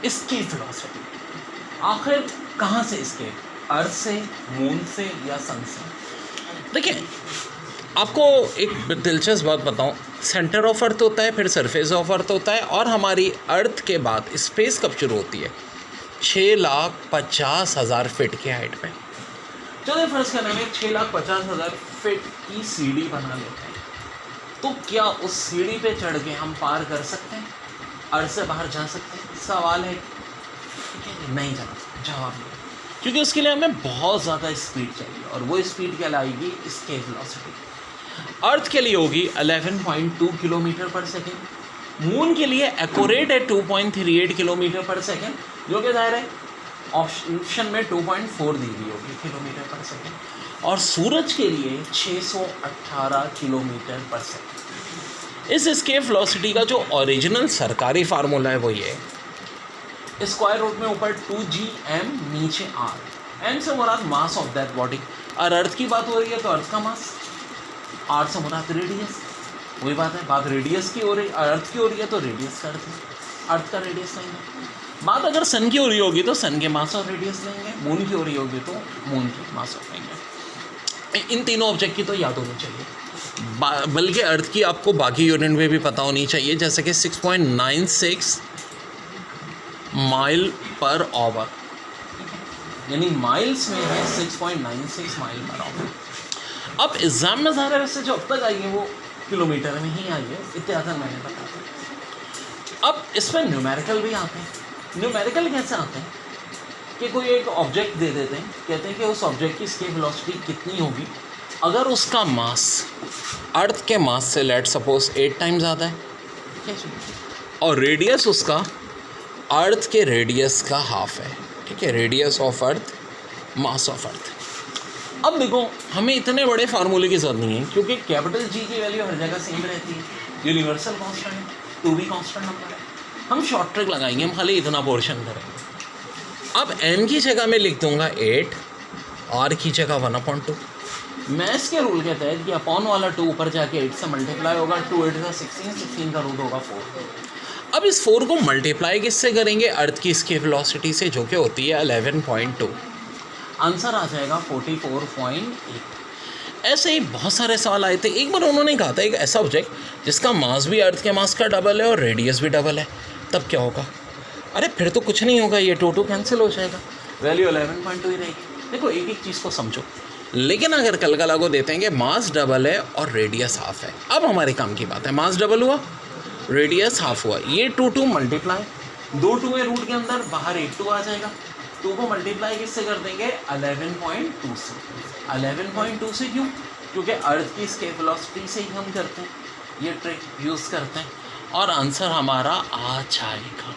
Escape velocity, आखिर कहाँ से एस्केप, अर्थ से, मून से या सन से? देखिए आपको एक दिलचस्प बात बताऊं, सेंटर ऑफ अर्थ होता है, फिर सरफेस ऑफ अर्थ होता है, और हमारी अर्थ के बाद स्पेस कब शुरू होती है? 6,50,000 फीट की हाइट पे। चलिए फर्ज करने में 6,50,000 फीट की सीढ़ी बना लेते हैं, तो क्या उस सीढ़ी पे चढ़ के हम पार कर सकते हैं, अर्थ से बाहर जा सकते हैं? सवाल है नहीं जाना, जवाब नहीं, क्योंकि उसके लिए हमें बहुत ज़्यादा स्पीड चाहिए, और वो स्पीड क्या लाएगी? Escape velocity. अर्थ के लिए होगी 11.2 किलोमीटर पर सेकेंड, मून के लिए एक्यूरेट है 2.38 किलोमीटर पर सेकेंड, जो कि जाहिर है ऑप्शन में 2.4 दी गई होगी किलोमीटर पर सेकेंड, और सूरज के लिए 618 किलोमीटर पर सेकेंड। इस एस्केप वेलोसिटी का जो ओरिजिनल सरकारी फार्मूला है वो ये है, स्क्वायर रूट में ऊपर 2gm, नीचे r, m से मुराद मास ऑफ दैट बॉडी, और अर्थ की बात हो रही है तो अर्थ का मास, r से मुराद रेडियस, वही बात है, बात रेडियस की हो रही, अर्थ की हो रही है तो रेडियस का अर्थ का रेडियस लेंगे। बात अगर सन की हो रही होगी तो सन के मास और रेडियस लेंगे, मून की हो रही होगी तो मून की मास और लेंगे। इन तीनों ऑब्जेक्ट की तो याद होनी चाहिए, बल्कि अर्थ की आपको बाकी यूनिट में भी पता होनी चाहिए, जैसे कि 6.96 माइल पर आवर, यानी माइल्स में है 6.96 माइल पर आवर। अब एग्जाम में ज़्यादा वैसे जो अब तक आई है वो किलोमीटर में ही आई है, इत्यादि मैंने बताया। अब इसमें न्यूमेरिकल भी आते हैं। न्यूमेरिकल कैसे आते हैं कि कोई एक ऑब्जेक्ट दे देते हैं, कहते हैं कि उस ऑब्जेक्ट की एस्केप वेलोसिटी कितनी होगी अगर उसका मास अर्थ के मास से लेट सपोज 8 टाइम्स ज़्यादा है, और रेडियस उसका अर्थ के रेडियस का हाफ है, ठीक है, radius of earth, mass of earth. अब देखो हमें इतने बड़े फार्मूले की ज़रूरत नहीं है, क्योंकि कैपिटल जी की वैल्यू हर जगह सेम रहती है, यूनिवर्सल कांस्टेंट है, 2 भी कांस्टेंट नंबर है। हम शॉर्ट ट्रिक लगाएंगे, हम खाली इतना पोर्शन करेंगे। अब m की जगह मैं लिख दूंगा 8, r की जगह 1/2। मैथ्स के रूल के तहत कि अपॉन वाला 2 ऊपर जाके 8 से मल्टीप्लाई होगा, 2 8 का 16, 16 का रूट होगा 4। अब इस 4 को मल्टीप्लाई किससे करेंगे? अर्थ की एस्केप वेलोसिटी से, जो कि होती है 11.2। आंसर आ जाएगा 44.8। ऐसे ही बहुत सारे सवाल आए थे। एक बार उन्होंने कहा था एक ऐसा ऑब्जेक्ट जिसका मास भी अर्थ के मास का डबल है और रेडियस भी डबल है, तब क्या होगा? अरे फिर तो कुछ नहीं होगा, ये 2 कैंसिल हो जाएगा, वैल्यू 11.2 ही रहेगी। देखो एक एक चीज़ को समझो। लेकिन अगर कल को देते हैं कि मास डबल है और रेडियस हाफ है, अब हमारे काम की बात है, मास डबल हुआ, रेडियस हाफ हुआ, ये 2 मल्टीप्लाई, 2 2 है रूट के अंदर, बाहर 8 2 आ जाएगा, 2 को मल्टीप्लाई किससे कर देंगे? 11.2 से। 11.2 से क्यों? क्योंकि अर्थ की एस्केप वेलोसिटी से ही हम करते हैं, ये ट्रिक यूज़ करते हैं, और आंसर हमारा आ जाएगा।